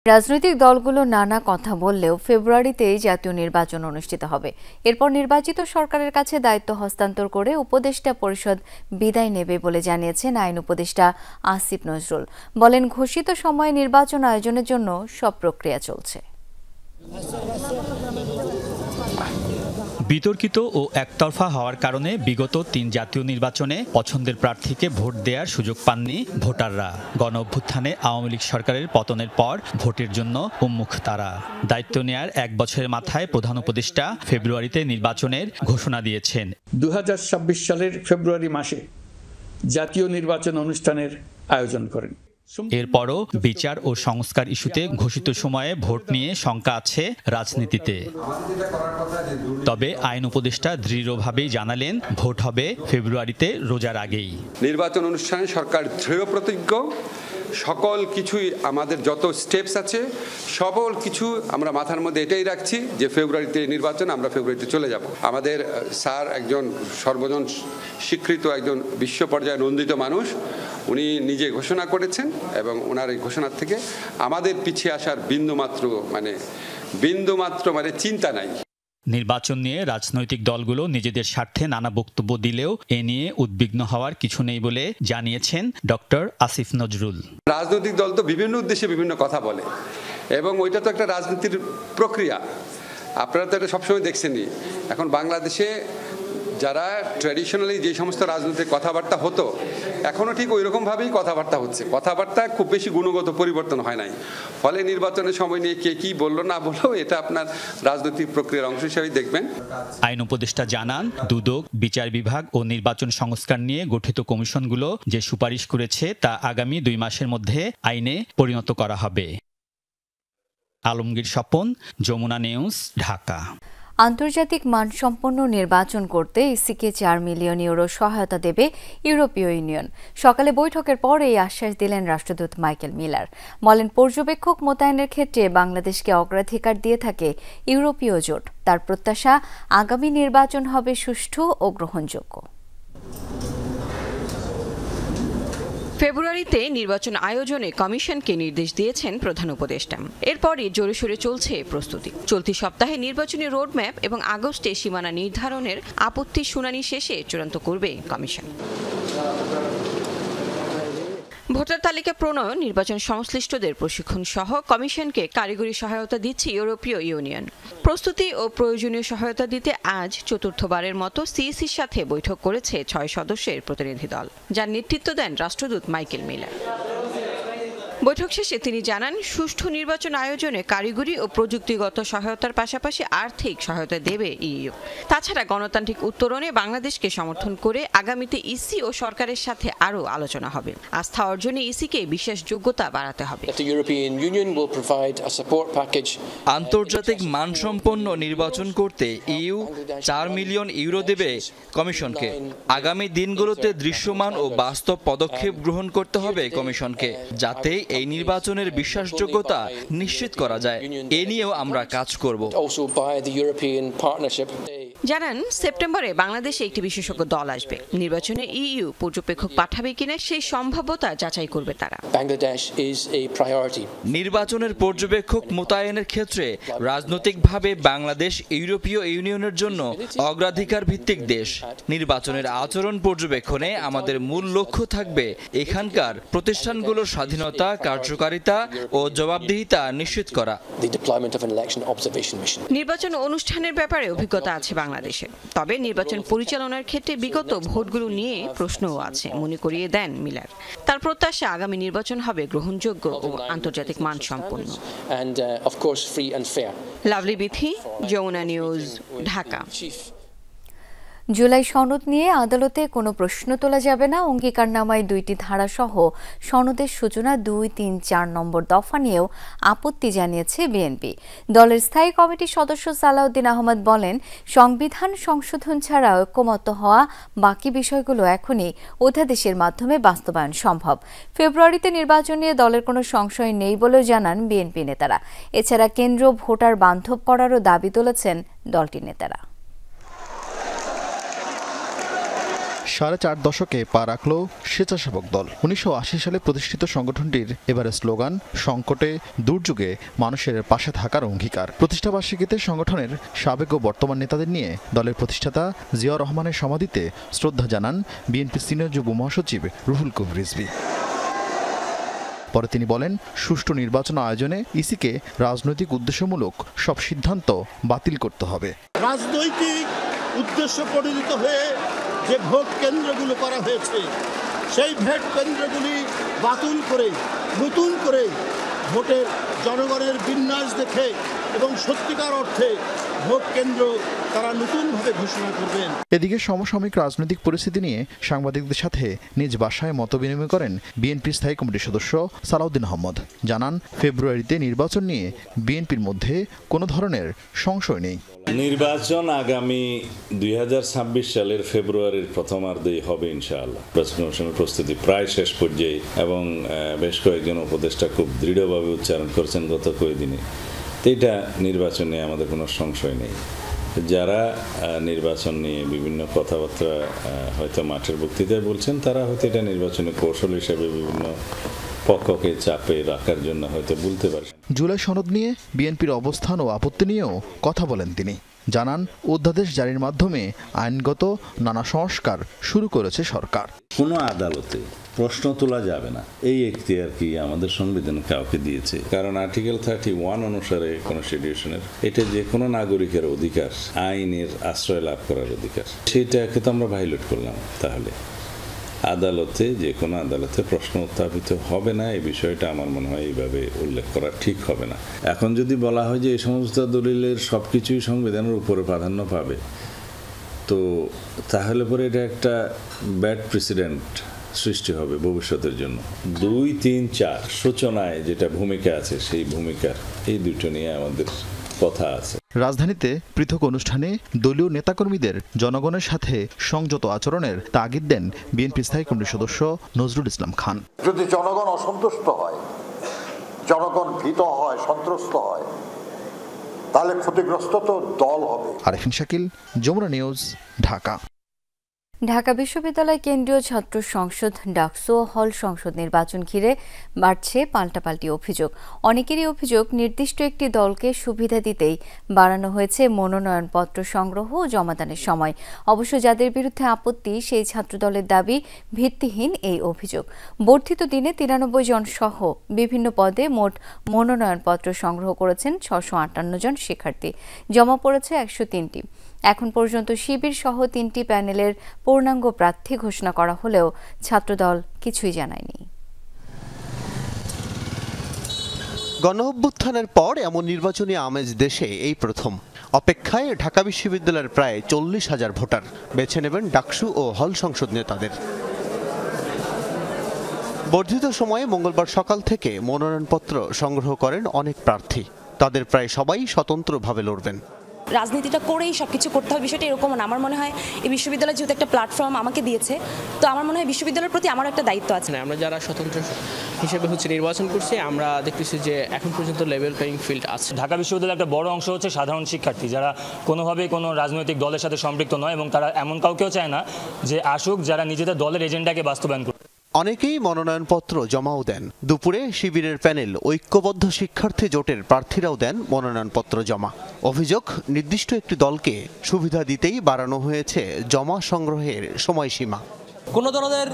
রাজনৈতিক দলগুলো নানা কথা বললেও ফেব্রুয়ারিতেই জাতীয় নির্বাচন অনুষ্ঠিত হবে। এরপর নির্বাচিত সরকারের কাছে দায়িত্ব হস্তান্তর করে উপদেষ্টা পরিষদ বিদায় নেবে বলে জানিয়েছেন আইন উপদেষ্টা আসিফ নজরুল। বলেন, ঘোষিত সময়ে নির্বাচন আয়োজনের জন্য সব প্রক্রিয়া চলছে। বিতর্কিত ও একতরফা হওয়ার কারণে বিগত ৩ জাতীয় নির্বাচনে পছন্দের প্রার্থীকে ভোট দেওয়ার সুযোগ পাননি ভোটাররা। গণ অভ্যুত্থানে আওয়ামী লীগ সরকারের পতনের পর ভোটের জন্য উন্মুখ তারা। দায়িত্ব নেয়ার ১ বছরের মাথায় প্রধান উপদেষ্টা ফেব্রুয়ারিতে নির্বাচনের ঘোষণা দিয়েছেন। ২০২৬ সালের ফেব্রুয়ারি মাসে জাতীয় নির্বাচন অনুষ্ঠানের আয়োজন করেন। এরপরও বিচার ও সংস্কার ইস্যুতে ঘোষিত সময়ে ভোট নিয়ে শঙ্কা আছে রাজনীতিতে। তবে আইন উপদেষ্টা দৃঢ়ভাবেই জানালেন, ভোট হবে ফেব্রুয়ারিতে রোজার আগেই। নির্বাচন অনুষ্ঠানে সরকার দৃঢ় প্রতিজ্ঞ। সকল কিছুই আমাদের যত স্টেপস আছে সকল কিছু আমরা মাথার মধ্যে এটাই রাখছি যে ফেব্রুয়ারিতে নির্বাচন, আমরা ফেব্রুয়ারিতে চলে যাব। আমাদের স্যার একজন সর্বজন স্বীকৃত একজন বিশ্ব পর্যায়ে নন্দিত মানুষ, উনি নিজে ঘোষণা করেছেন এবং ওনার এই ঘোষণার থেকে আমাদের পিছিয়ে আসার বিন্দুমাত্র চিন্তা নাই। নির্বাচন নিয়ে রাজনৈতিক দলগুলো নিজেদের স্বার্থে নানা বক্তব্য দিলেও এ নিয়ে উদ্বিগ্ন হওয়ার কিছু নেই বলে জানিয়েছেন ডক্টর আসিফ নজরুল। রাজনৈতিক দল তো বিভিন্ন উদ্দেশ্যে বিভিন্ন কথা বলে এবং ওইটা তো একটা রাজনীতির প্রক্রিয়া। আপনারা তো এটা সবসময় দেখছেনই। এখন বাংলাদেশে যারা ট্র্যাডিশনালি যে সমস্ত রাজনৈতিক কথাবার্তা হতো, এখনও ঠিক ওই রকমভাবেই কথাবার্তা হচ্ছে। কথাবার্তা খুব বেশি গুণগত পরিবর্তন হয় নাই। ফলে নির্বাচনের সময় নিয়ে কে কি বললো না বললো, এটা আপনার রাজনৈতিক প্রক্রিয়ার অংশ হিসেবেই দেখবেন। আইন উপদেষ্টা জানান, দুদক, বিচার বিভাগ ও নির্বাচন সংস্কার নিয়ে গঠিত কমিশনগুলো যে সুপারিশ করেছে তা আগামী ২ মাসের মধ্যে আইনে পরিণত করা হবে। আলমগীর স্বপন, যমুনা নিউজ, ঢাকা। আন্তর্জাতিক মানসম্পন্ন নির্বাচন করতে ইসিকে ৪ মিলিয়ন ইউরো সহায়তা দেবে ইউরোপীয় ইউনিয়ন। সকালে বৈঠকের পর এই আশ্বাস দিলেন রাষ্ট্রদূত মাইকেল মিলার। বলেন, পর্যবেক্ষক মোতায়েনের ক্ষেত্রে বাংলাদেশকে অগ্রাধিকার দিয়ে থাকে ইউরোপীয় জোট। তার প্রত্যাশা, আগামী নির্বাচন হবে সুষ্ঠু ও গ্রহণযোগ্য। ফেব্রুয়ারিতে নির্বাচন আয়োজনে কমিশনকে নির্দেশ দিয়েছেন প্রধান উপদেষ্টা। এরপরই জোরে সোরে চলছে প্রস্তুতি। চলতি সপ্তাহে নির্বাচনী রোডম্যাপ এবং আগস্টে সীমানা নির্ধারণের আপত্তি শুনানি শেষে চূড়ান্ত করবে কমিশন। ভোটার তালিকা প্রণয়ন, নির্বাচন সংশ্লিষ্টদের প্রশিক্ষণ সহ কমিশনকে কারিগরি সহায়তা দিচ্ছে ইউরোপীয় ইউনিয়ন। প্রস্তুতি ও প্রয়োজনীয় সহায়তা দিতে আজ চতুর্থবারের মতো সিইসির সাথে বৈঠক করেছে ৬ সদস্যের প্রতিনিধি দল, যার নেতৃত্ব দেন রাষ্ট্রদূত মাইকেল মিলার। বৈঠক শেষে তিনি জানান, সুষ্ঠু নির্বাচন আয়োজনে কারিগরি ও প্রযুক্তিগত সহায়তার পাশাপাশি আর্থিক সহায়তা দেবে ইইউ। তাছাড়া গণতান্ত্রিক উত্তরণে বাংলাদেশকে সমর্থন করে আগামীতে ইসি ও সরকারের সাথে আরও আলোচনা হবে। আস্থা অর্জনে ইসিকে বিশ্বাসযোগ্যতা বাড়াতে হবে। আন্তর্জাতিক মানসম্পন্ন নির্বাচন করতে ইইউ ৪ মিলিয়ন ইউরো দেবে কমিশনকে। আগামী দিনগুলোতে দৃশ্যমান ও বাস্তব পদক্ষেপ গ্রহণ করতে হবে কমিশনকে, যাতে এই নির্বাচনের বিশ্বাসযোগ্যতা নিশ্চিত করা যায়। এ নিয়েও আমরা কাজ করব। জানান, সেপ্টেম্বরে বাংলাদেশে একটি বিশেষজ্ঞ দল আসবে। নির্বাচনে ইইউ পর্যবেক্ষক পাঠাবে কিনা সেই সম্ভাব্যতা যাচাই করবে তারা। নির্বাচনের পর্যবেক্ষক মোতায়েনের ক্ষেত্রে রাজনৈতিকভাবে বাংলাদেশ ইউরোপীয় ইউনিয়নের জন্য অগ্রাধিকার ভিত্তিক দেশ। নির্বাচনের আচরণ পর্যবেক্ষণে আমাদের মূল লক্ষ্য থাকবে এখানকার প্রতিষ্ঠানগুলোর স্বাধীনতা, কার্যকারিতা ও জবাবদিহিতা নিশ্চিত করা। নির্বাচন অনুষ্ঠানের ব্যাপারে অভিজ্ঞতা আছে বাংলাদেশে, তবে নির্বাচন পরিচালনার ক্ষেত্রে বিগত ভোটগুলো নিয়ে প্রশ্নও আছে, মনে করিয়ে দেন মিলার। তার প্রত্যাশা, আগামী নির্বাচন হবে গ্রহণযোগ্য ও আন্তর্জাতিক মানসম্পন্ন। লাভলি বিথি, যমুনা নিউজ, ঢাকা। জুলাই সনদ নিয়ে আদালতে কোনো প্রশ্ন তোলা যাবে না, অঙ্গীকারনামায় ২টি ধারা সহ সনদের সূচনা ২, ৩, ৪ নম্বর দফা নিয়েও আপত্তি জানিয়েছে বিএনপি। দলের স্থায়ী কমিটির সদস্য সালাউদ্দিন আহমদ বলেন, সংবিধান সংশোধন ছাড়া ঐক্যমত্য হওয়া বাকি বিষয়গুলো এখনই অধ্যাদেশের মাধ্যমে বাস্তবায়ন সম্ভব। ফেব্রুয়ারিতে নির্বাচন নিয়ে দলের কোনো সংশয় নেই বলেও জানান বিএনপি নেতারা। এছাড়া কেন্দ্র ভোটার বান্ধব করারও দাবি তুলেছেন দলটির নেতারা। 4.5 দশকে পা রাখল স্বেচ্ছাসেবক দল। 1980 সালে প্রতিষ্ঠিত সংগঠনটির এবারে স্লোগান সংকটে দুর্যোগে মানুষের পাশে থাকার অঙ্গীকার। প্রতিষ্ঠাবার্ষিকীতে সংগঠনের সাবেক ও বর্তমান নেতাদের নিয়ে দলের প্রতিষ্ঠাতা জিয়াউর রহমানের সমাধিতে শ্রদ্ধা জানান বিএনপির সিনিয়র যুগ্ম মহাসচিব রুহুল কবির রিজভী। পরে তিনি বলেন, সুষ্ঠু নির্বাচন আয়োজনে ইসিকে রাজনৈতিক উদ্দেশ্যমূলক সব সিদ্ধান্ত বাতিল করতে হবে। রাজনৈতিক উদ্দেশ্য পরিণত হয়ে যে ভোট কেন্দ্রগুলো করা হয়েছে সেই ভোট কেন্দ্রগুলি বাতিল করে নতুন করে ভোটের জনগণের বিন্যাস দেখে এবং সত্যিকার অর্থে ভোট কেন্দ্র তারা নতুনভাবে ঘোষণা করবেন। এদিকে সমসাময়িক রাজনৈতিক পরিস্থিতি নিয়ে সাংবাদিকদের সাথে নিজ বাসায় মতবিনিময় করেন বিএনপির স্থায়ী কমিটির সদস্য সালাউদ্দিন আহমদ। জানান, ফেব্রুয়ারিতে নির্বাচন নিয়ে বিএনপির মধ্যে কোনো ধরনের সংশয় নেই। নির্বাচন আগামী 2026 সালের ফেব্রুয়ারির প্রথমার্ধেই হবে ইনশাআল্লাহ। নির্বাচন কমিশনের প্রস্তুতি প্রায় শেষ পর্যায়ে এবং বেশ কয়েকজন উপদেষ্টা খুব দৃঢ়ভাবে উচ্চারণ করছেন গত কয়েকদিনে। এটা নির্বাচনে আমাদের কোনো সংশয় নেই। যারা নির্বাচন নিয়ে বিভিন্ন কথাবার্তা হয়তো মাঠের বক্তৃতায় বলছেন, তারা হয়তো এটা নির্বাচনের কৌশল হিসেবে বিভিন্ন পক্ষকে চাপে রাখার জন্য হয়তো বলতে পারে। জুলাই সনদ নিয়ে বিএনপির অবস্থান ও আপত্তি নিয়েও কথা বলেন তিনি। জানান, অধ্যাদেশ জারির মাধ্যমে আইনগত নানা সংস্কার শুরু করেছে সরকার। কোনো আদালতে প্রশ্ন তোলা যাবে না, এই এখতিয়ার কি আমাদের সংবিধান কাউকে দিয়েছে? কারণ আর্টিকেল 31 অনুসারে কনস্টিটিউশনের এটা যে কোনো নাগরিকের অধিকার, আইনের আশ্রয় লাভ করার অধিকার, সেটাকে তো আমরা ভায়োলেট করলাম। তাহলে আদালতে যে কোনো আদালতে প্রশ্ন উত্থাপিত হবে না, এই বিষয়টা আমার মনে হয় এইভাবে উল্লেখ করা ঠিক হবে না। এখন যদি বলা হয় যে এই সমস্ত দলিলের সবকিছুই সংবিধানের উপরে প্রাধান্য পাবে, তো তাহলে পরে এটা একটা ব্যাড প্রেসিডেন্ট সৃষ্টি হবে ভবিষ্যতের জন্য। 2, 3, 4 সূচনায় যেটা ভূমিকা আছে, সেই ভূমিকার এই দুটো নিয়ে আমাদের কথা আছে। রাজধানীতে পৃথক অনুষ্ঠানে দলীয় নেতাকর্মীদের জনগণের সাথে সংযত আচরণের তাগিদ দেন বিএনপি স্থায়ী কমিটির সদস্য নজরুল ইসলাম খান। যদি জনগণ অসন্তুষ্ট হয়, জনগণ ভীত হয়, সন্ত্রস্ত হয়, তাহলে ক্ষতিগ্রস্ত তো দল হবে। আরেফিন শাকিল, যমুনা নিউজ, ঢাকা। ঢাকা বিশ্ববিদ্যালয় কেন্দ্রীয় ছাত্র সংসদ ডাকসু ও হল সংসদ নির্বাচন ঘিরে বাড়ছে পাল্টাপাল্টি অভিযোগ। অনেকেরই অভিযোগ, নির্দিষ্ট একটি দলকে সুবিধা দিতেই বাড়ানো হয়েছে মনোনয়নপত্র সংগ্রহ ও জমাদানের সময়। অবশ্য যাদের বিরুদ্ধে আপত্তি, সেই ছাত্রদলের দাবি ভিত্তিহীন এই অভিযোগ। বর্ধিত দিনে 93 জন সহ বিভিন্ন পদে মোট মনোনয়নপত্র সংগ্রহ করেছেন 658 জন শিক্ষার্থী। জমা পড়েছে 103টি। এখন পর্যন্ত শিবির সহ 3টি প্যানেলের পূর্ণাঙ্গ প্রার্থী ঘোষণা করা হলেও ছাত্রদল কিছুই জানায়নি। গণঅভ্যুত্থানের পর এমন নির্বাচনী আমেজ দেশে এই প্রথম। অপেক্ষায় ঢাকা বিশ্ববিদ্যালয়ের প্রায় 40,000 ভোটার বেছে নেবেন ডাকসু ও হল সংসদ নেতাদের। বর্ধিত সময়ে মঙ্গলবার সকাল থেকে মনোনয়নপত্র সংগ্রহ করেন অনেক প্রার্থী। তাদের প্রায় সবাই স্বতন্ত্রভাবে লড়বেন। রাজনীতিটা করেই সবকিছু করতে হবে, বিষয়টা এরকম না। আমার মনে হয় এই বিশ্ববিদ্যালয় যেহেতু একটা প্ল্যাটফর্ম আমাকে দিয়েছে, তো আমার মনে হয় বিশ্ববিদ্যালয়ের প্রতি আমার একটা দায়িত্ব আছে। আমরা যারা স্বতন্ত্র হিসেবে নির্বাচন করছি, আমরা দেখতেছি যে এখন পর্যন্ত লেভেল প্লেইং ফিল্ড আছে। ঢাকা বিশ্ববিদ্যালয়ের একটা বড় অংশ হচ্ছে সাধারণ শিক্ষার্থী, যারা কোনোভাবেই কোনো রাজনৈতিক দলের সাথে সম্পৃক্ত নয়, এবং তারা এমন কাউকেও চায় না যে আসুক যারা নিজেদের দলের এজেন্ডাকে বাস্তবায়ন করে। অনেকেই মনোনয়নপত্র জমাও দেন। দুপুরে শিবিরের প্যানেল ঐক্যবদ্ধ শিক্ষার্থী জোটের প্রার্থীরাও দেন মনোনয়নপত্র জমা। অভিযোগ, নির্দিষ্ট একটি দলকে সুবিধা দিতেই বাড়ানো হয়েছে জমা সংগ্রহের সময়সীমা। কোনো ধরনের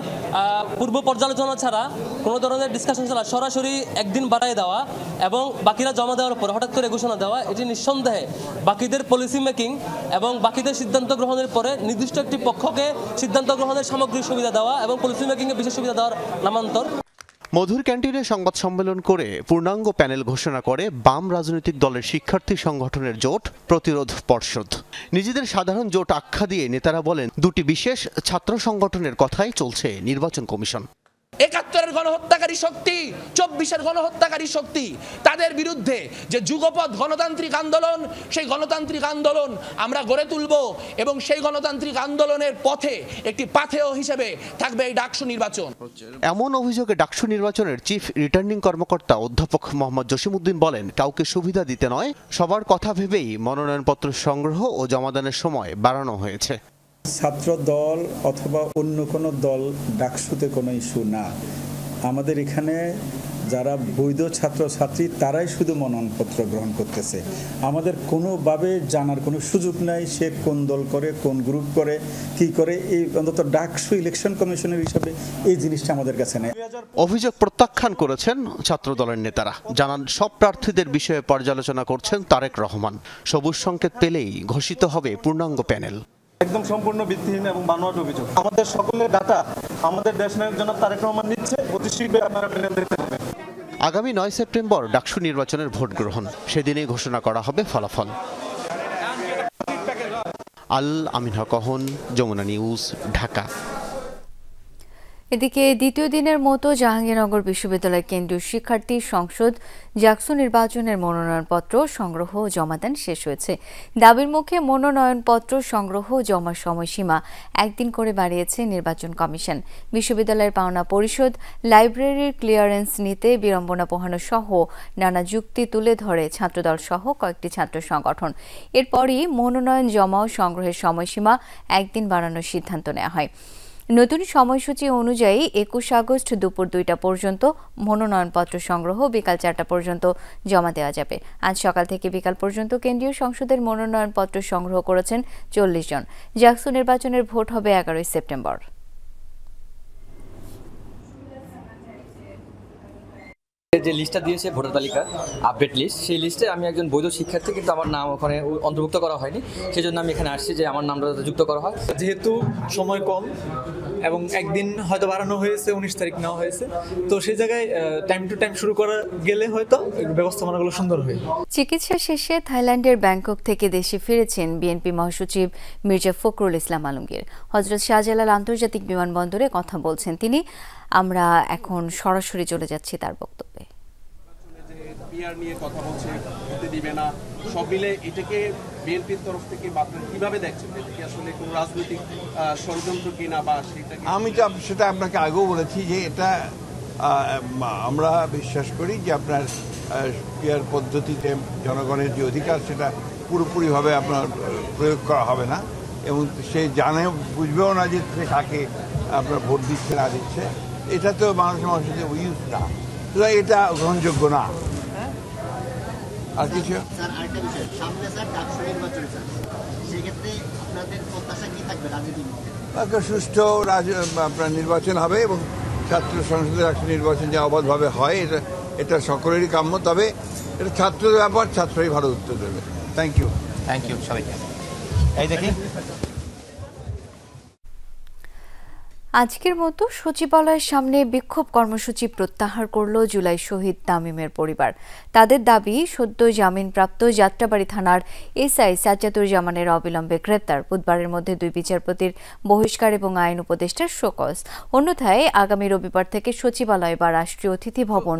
পূর্ব পর্যালোচনা ছাড়া, কোনো ধরনের ডিসকাশন ছাড়া সরাসরি একদিন বাড়ায় দেওয়া এবং বাকিরা জমা দেওয়ার পর হঠাৎ করে ঘোষণা দেওয়া, এটি নিঃসন্দেহে বাকিদের পলিসি মেকিং এবং বাকিদের সিদ্ধান্ত গ্রহণের পরে নির্দিষ্ট একটি পক্ষকে সিদ্ধান্ত গ্রহণের সামগ্রিক সুবিধা দেওয়া এবং পলিসি মেকিংয়ে বিশেষ সুবিধা দেওয়ার নামান্তর। মধুর ক্যান্টিনে সংবাদ সম্মেলন করে পূর্ণাঙ্গ প্যানেল ঘোষণা করে বাম রাজনৈতিক দলের শিক্ষার্থী সংগঠনের জোট প্রতিরোধ পর্ষদ। নিজেদের সাধারণ জোট আখ্যা দিয়ে নেতারা বলেন, দুটি বিশেষ ছাত্র সংগঠনের কথাই চলছে নির্বাচন কমিশন। ৭১-এর গণহত্যাকারী শক্তি, ২৪-এর গণহত্যাকারী শক্তি, তাদের বিরুদ্ধে যে যুগপৎ গণতান্ত্রিক আন্দোলন, সেই গণতান্ত্রিক আন্দোলন আমরা গড়ে তুলব এবং সেই গণতান্ত্রিক আন্দোলনের পথে একটি পাথেয় হিসেবে থাকবে এই ডাকসু নির্বাচন। এমন অভিযোগে ডাকসু নির্বাচনের চিফ রিটার্নিং কর্মকর্তা অধ্যাপক মোহাম্মদ জসিমউদ্দিন বলেন, কাউকে সুবিধা দিতে নয়, সবার কথা ভেবেই মনোনয়নপত্র সংগ্রহ ও জমাদানের সময় বাড়ানো হয়েছে। ছাত্র দল অথবা অন্য কোনো দল ডাকসুতে কোনো ইস্যু না। আমাদের এখানে যারা বৈধ ছাত্রছাত্রী তারাই শুধু মনোনয়নপত্র গ্রহণ করতেছে। আমাদের কোনোভাবে জানার কোনো সুযোগ নাই সে কোন দল করে, কোন গ্রুপ করে, কি করে। এই অন্তত ডাকসু ইলেকশন কমিশনের হিসাবে এই জিনিসটা আমাদের কাছে নেই। অভিযোগ প্রত্যাখ্যান করেছেন ছাত্র দলের নেতারা। জানান সব প্রার্থীদের বিষয়ে পর্যালোচনা করছেন তারেক রহমান। সবুজ সংকেত পেলেই ঘোষিত হবে পূর্ণাঙ্গ প্যানেল। একদম সম্পূর্ণ ভিত্তিহীন এবং বানোয়াট অভিযোগ। আমাদের সকলের ডাটা আমাদের দেশনায়ক জনাব তারেক রহমান নিচ্ছে, অতি শীঘ্রই আপনারা প্যানেল দেখতে পাবেন। আগামী 9 সেপ্টেম্বর ডাকসু নির্বাচনের ভোট গ্রহণ, সেদিনেই ঘোষণা করা হবে ফলাফল। আল আমিন হক, যমুনা নিউজ, ঢাকা। এদিকে দ্বিতীয় দিনের মতো জাহাঙ্গীরনগর বিশ্ববিদ্যালয় কেন্দ্রীয় শিক্ষার্থী সংসদ জাকসু নির্বাচনের মনোনয়নপত্র সংগ্রহ জমা দেন শেষ হয়েছে। দাবির মুখে মনোনয়নপত্র সংগ্রহ জমার সময়সীমা একদিন করে বাড়িয়েছে নির্বাচন কমিশন। বিশ্ববিদ্যালয়ের পাওনা পরিশোধ, লাইব্রেরির ক্লিয়ারেন্স নিতে বিড়ম্বনা পোহানো সহ নানা যুক্তি তুলে ধরে ছাত্রদল সহ কয়েকটি ছাত্র সংগঠন। এরপরই মনোনয়ন জমা ও সংগ্রহের সময়সীমা একদিন বাড়ানোর সিদ্ধান্ত নেওয়া হয়। নতুন সময়সূচি অনুযায়ী 21 আগস্ট দুপুর 2টা পর্যন্ত মনোনয়নপত্র সংগ্রহ, বিকাল 4টা পর্যন্ত জমা দেওয়া যাবে। আজ সকাল থেকে বিকাল পর্যন্ত কেন্দ্রীয় সংসদের মনোনয়নপত্র সংগ্রহ করেছেন 40 জন। জাকসু নির্বাচনের ভোট হবে 11 সেপ্টেম্বর। যে লিস্টটা দিয়েছে ভোটার তালিকা আপডেট লিস্ট, সেই লিস্টে আমি একজন বৈধ শিক্ষার্থী, কিন্তু আমার নাম ওখানে অন্তর্ভুক্ত করা হয়নি। সেই জন্য আমি এখানে আসছি যে আমার নামটা যুক্ত করা হয়। যেহেতু সময় কম এবং একদিন হয়তো বাড়ানো হয়েছে, 19 তারিখ নেওয়া হয়েছে, তো সেই জায়গায় টাইম টু টাইম শুরু করা গেলে হয়তো ব্যবস্থাপনাগুলো সুন্দর হয়। চিকিৎসা শেষে থাইল্যান্ডের ব্যাংকক থেকে দেশে ফিরেছেন বিএনপি মহাসচিব মির্জা ফখরুল ইসলাম আলমগীর। হযরত শাহজালাল আন্তর্জাতিক বিমানবন্দরে কথা বলছেন তিনি। আমরা এখন সরাসরি চলে যাচ্ছি তার বক্তব্যে। পিআর নিয়ে কথা বলছে, হতে দিবে না, সব মিলে এটাকে বিএনপির তরফ থেকে আপনারা কিভাবে দেখছেন? এটা কি আসলে কোনো রাজনৈতিক ষড়যন্ত্র কিনা বা সেটা? আমি তো সেটা আপনাকে আগেও বলেছি যে এটা আমরা বিশ্বাস করি যে আপনার পিআর পদ্ধতিতে জনগণের যে অধিকার সেটা পুরোপুরিভাবে আপনার প্রয়োগ করা হবে না, এবং সে জানে বুঝবেও না যে সে কাকে আপনার ভোট দিচ্ছে না দিচ্ছে। এটা তো মানুষের ইউজ না, এটা গ্রহণযোগ্য না। আর কিছু সুষ্ঠু আপনার নির্বাচন হবে এবং ছাত্র সংসদের একটা নির্বাচন যে অবাধভাবে হয় এটা সকলেরই কাম্য। তবে এটা ছাত্রদের ব্যাপার, ছাত্রই ভালো উত্তর দেবে। থ্যাংক ইউ সবাইকে। এই দেখি আজকের মতো সচিবালয়ের সামনে বিক্ষোভ কর্মসূচি প্রত্যাহার করল জুলাই শহীদ তামিমের পরিবার। তাদের দাবি, সদ্য জামিনপ্রাপ্ত যাত্রাবাড়ী থানার এসআই সাজ্জাদুজ্জামানের অবিলম্বে গ্রেপ্তার, বুধবারের মধ্যে 2 বিচারপতির বহিষ্কার এবং আইন উপদেষ্টার শোকজ। অন্যথায় আগামী রবিবার থেকে সচিবালয় বা রাষ্ট্রীয় অতিথি ভবন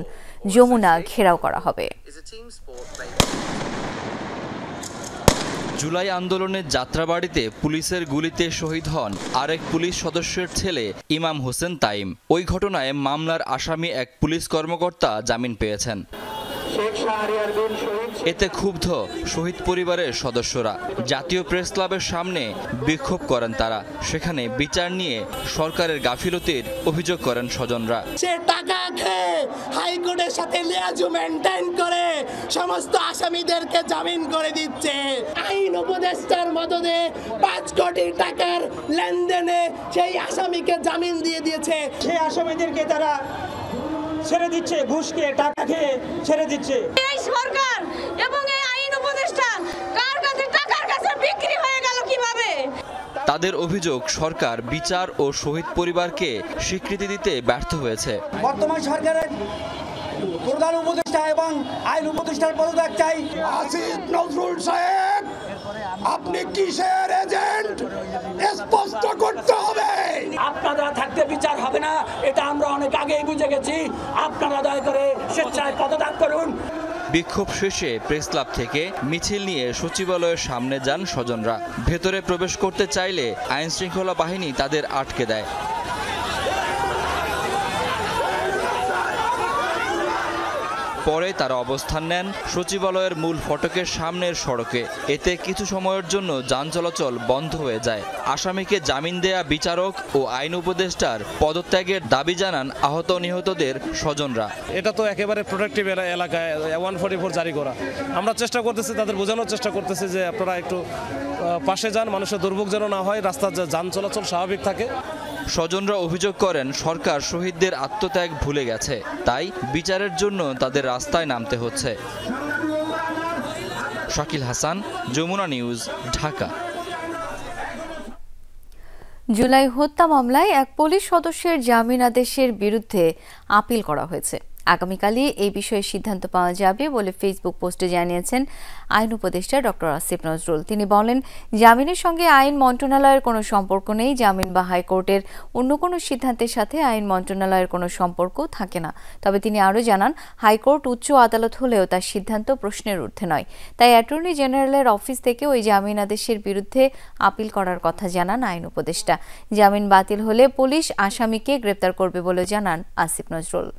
যমুনা ঘেরাও করা হবে। জুলাই আন্দোলনের যাত্রাবাড়িতে পুলিশের গুলিতে শহীদ হন আরেক পুলিশ সদস্যের ছেলে ইমাম হোসেন তাইম। ওই ঘটনায় মামলার আসামি এক পুলিশ কর্মকর্তা জামিন পেয়েছেন। এতে ক্ষুব্ধ শহীদ পরিবারের সদস্যরা জাতীয় প্রেস ক্লাবের সামনে বিক্ষোভ করেন তারা। সেখানে বিচার নিয়ে সরকারের গাফিলতির অভিযোগ করেন স্বজনরা। সে টাকা খেয়ে হাইকোর্টের সাথে লিয়াজু মেইনটেইন করে সমস্ত আসামিদেরকে জামিন করে দিচ্ছে। আইন উপদেষ্টার মদদে 5 কোটি টাকার লেনদেনে সেই আসামিকে জামিন দিয়ে দিয়েছে। সেই আসামিদেরকে তারা ছেড়ে দিচ্ছে, ঘুষ খেয়ে টাকা খেয়ে ছেড়ে দিচ্ছে। এই সরকার এবং এই আইন উপদেষ্টা কার কাছে টাকার কাছে বিক্রি হয়ে গেল কিভাবে? তাদের অভিযোগ, সরকার বিচার ও শহীদ পরিবারকে স্বীকৃতি দিতে ব্যর্থ হয়েছে। বর্তমান সরকারের প্রধান উপদেষ্টা এবং আইন উপদেষ্টার পদত্যাগ চাই। আসিফ নজরুল সাহেব, আপনি কিসের এজেন্ট স্পষ্ট করতে হবে। আপনারা থাকতে বিচার হবে না, এটা আমরা অনেক আগেই বুঝে গেছি। আপনারা দয়া করে স্বেচ্ছায় পদত্যাগ করুন। বিক্ষোভ শেষে প্রেস ক্লাব থেকে মিছিল নিয়ে সচিবালয়ের সামনে যান স্বজনরা। ভেতরে প্রবেশ করতে চাইলে আইন শৃঙ্খলা বাহিনী তাদের আটকে দেয়। পরে তারা অবস্থান নেন সচিবালয়ের মূল ফটকের সামনের সড়কে। এতে কিছু সময়ের জন্য যান চলাচল বন্ধ হয়ে যায়। আসামিকে জামিন দেয়া বিচারক ও আইন উপদেষ্টার পদত্যাগের দাবি জানান আহত নিহতদের স্বজনরা। এটা তো একেবারে প্রোটেক্টিভ এলাকায় 144 জারি করা। আমরা চেষ্টা করতেছি, তাদের বোঝানোর চেষ্টা করতেছি যে আপনারা একটু পাশে যান, মানুষের দুর্ভোগ যেন না হয়, রাস্তার যান চলাচল স্বাভাবিক থাকে। স্বজনরা অভিযোগ করেন সরকার শহীদদের আত্মত্যাগ ভুলে গেছে, তাই বিচারের জন্য তাদের রাস্তায় নামতে হচ্ছে। শাকিল হাসান, যমুনা নিউজ, ঢাকা। জুলাই হত্যা মামলায় এক পুলিশ সদস্যের জামিন আদেশের বিরুদ্ধে আপিল করা হয়েছে। আগামীকালই এই বিষয়ে সিদ্ধান্ত পাওয়া যাবে বলে ফেসবুক পোস্টে জানিয়েছেন আইন উপদেষ্টা ডক্টর আসিফ নজরুল। তিনি বলেন, জামিনের সঙ্গে আইন মন্ত্রণালয়ের কোনো সম্পর্ক নেই। জামিন বা হাইকোর্টের অন্য কোনো সিদ্ধান্তের সাথে আইন মন্ত্রণালয়ের কোনো সম্পর্ক থাকে না। তবে তিনি আরও জানান, হাইকোর্ট উচ্চ আদালত হলেও তার সিদ্ধান্ত প্রশ্নের ঊর্ধ্বে নয়। তাই অ্যাটর্নি জেনারেলের অফিস থেকে ওই জামিন আদেশের বিরুদ্ধে আপিল করার কথা জানান আইন উপদেষ্টা। জামিন বাতিল হলে পুলিশ আসামিকে গ্রেপ্তার করবে বলে জানান আসিফ নজরুল।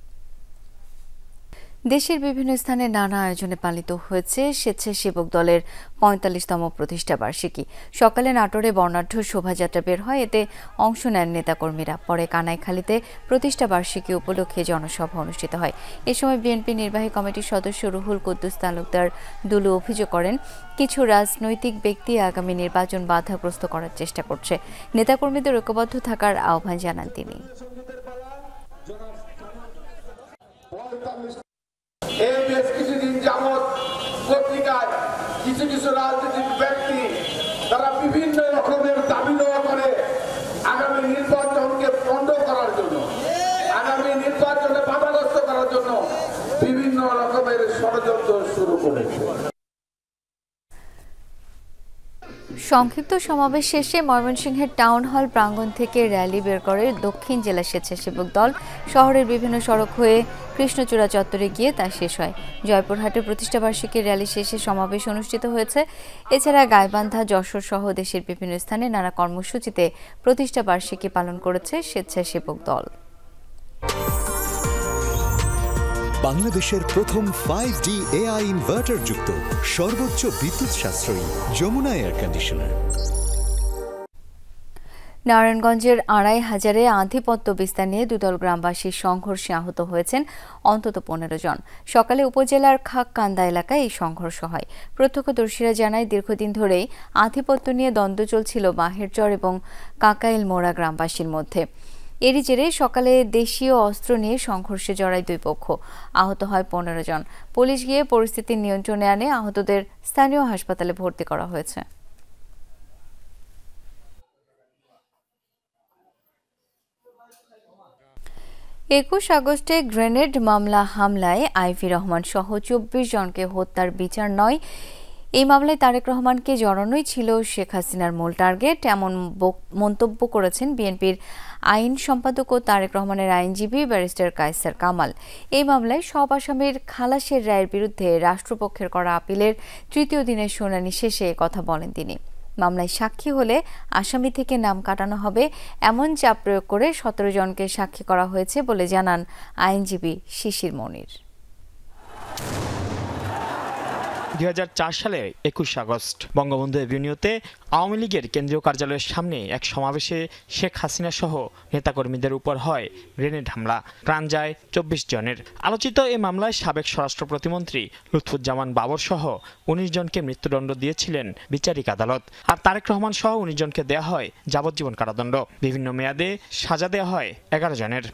দেশের বিভিন্ন স্থানে নানা আয়োজনে পালিত হয়েছে স্বেচ্ছাসেবক দলের ৪৫তম প্রতিষ্ঠা বার্ষিকী। সকালে নাটোরে বর্ণাঢ্য শোভাযাত্রা বের হয়, এতে অংশ নেন নেতাকর্মীরা। পরে কানাইখালীতে প্রতিষ্ঠা বার্ষিকী উপলক্ষে জনসভা অনুষ্ঠিত হয়। এ সময় বিএনপি নির্বাহী কমিটির সদস্য রুহুল কুদ্দুস তালুকদার দুলু অভিযোগ করেন, কিছু রাজনৈতিক ব্যক্তি আগামী নির্বাচন বাধাগ্রস্ত করার চেষ্টা করছে। নেতাকর্মীদের ঐক্যবদ্ধ থাকার আহ্বান জানান তিনি। এই বেশ কিছুদিন যাবৎ পত্রিকায় কিছু কিছু রাজনৈতিক ব্যক্তি তারা বিভিন্ন রকমের দাবি দেওয়া করে আগামী নির্বাচনকে বন্ধ করার জন্য, আগামী নির্বাচনে বাধাগ্রস্ত করার জন্য বিভিন্ন রকমের ষড়যন্ত্র শুরু করেছে। সংক্ষিপ্ত সমাবেশ শেষে ময়মনসিংহের টাউন হল প্রাঙ্গণ থেকে র্যালি বের করে দক্ষিণ জেলা স্বেচ্ছাসেবক দল। শহরের বিভিন্ন সড়ক হয়ে কৃষ্ণচূড়া চত্বরে গিয়ে তা শেষ হয়। জয়পুরহাটে প্রতিষ্ঠাবার্ষিকীর র্যালি শেষে সমাবেশ অনুষ্ঠিত হয়েছে। এছাড়া গাইবান্ধা, যশোর সহ দেশের বিভিন্ন স্থানে নানা কর্মসূচিতে প্রতিষ্ঠাবার্ষিকী পালন করেছে স্বেচ্ছাসেবক দল। বাংলাদেশের প্রথম 5G AI ইনভার্টার যুক্ত সর্বোচ্চ বিদ্যুৎ সাশ্রয়ী যমুনা এয়ার কন্ডিশনার। নারায়ণগঞ্জের ২৫০০-এ আধিপত্য বিস্তার নিয়ে দুদল গ্রামবাসীর সংঘর্ষে আহত হয়েছেন অন্তত ১৫ জন। সকালে উপজেলার খাককান্দা এলাকায় এই সংঘর্ষ হয়। প্রত্যক্ষদর্শীরা জানায়, দীর্ঘদিন ধরেই আধিপত্য নিয়ে দ্বন্দ্ব চলছিল বাহেরচর এবং কাকাইল মোড়া গ্রামবাসীর মধ্যে। এরই জেরে সকালে দেশীয় অস্ত্র নিয়ে সংঘর্ষে জড়ায় দুই পক্ষ। আহত হয় ১৫ জন। পুলিশ গিয়ে পরিস্থিতি নিয়ন্ত্রণে আনে। আহতদের স্থানীয় হাসপাতালে ভর্তি করা হয়েছে। ২১ আগস্টে গ্রেনেড মামলা হামলায় আইভি রহমান সহ ২৪ জনকে হত্যার বিচার নয়, এই মামলায় তারেক রহমানকে জড়ানোই ছিল শেখ হাসিনার মূল টার্গেট, এমন মন্তব্য করেছেন বিএনপির আইন সম্পাদক ও তারেক রহমানের আইনজীবী ব্যারিস্টার কায়সার কামাল। এই মামলায় সব আসামির খালাসের রায়ের বিরুদ্ধে রাষ্ট্রপক্ষের করা আপিলের তৃতীয় দিনের শুনানি শেষে কথা বলেন তিনি। মামলায় সাক্ষী হলে আসামি থেকে নাম কাটানো হবে, এমন চাপ প্রয়োগ করে ১৭ জনকে সাক্ষী করা হয়েছে বলে জানান আইনজীবী শিশির মনির। ২০০৪ সালে ২১ আগস্ট বঙ্গবন্ধু এভিনিউতে আওয়ামী লীগের কেন্দ্রীয় কার্যালয়ের সামনে এক সমাবেশে শেখ হাসিনা সহ নেতাকর্মীদের উপর হয় গ্রেনেড হামলা, প্রাণ যায় ২৪ জনের। আলোচিত এই মামলায় সাবেক স্বরাষ্ট্র প্রতিমন্ত্রী লুৎফুজ্জামান বাবর সহ ১৯ জনকে মৃত্যুদণ্ড দিয়েছিলেন বিচারিক আদালত। আর তারেক রহমান সহ ১৯ জনকে দেয়া হয় যাবজ্জীবন কারাদণ্ড। বিভিন্ন মেয়াদে সাজা দেওয়া হয় ১১ জনের।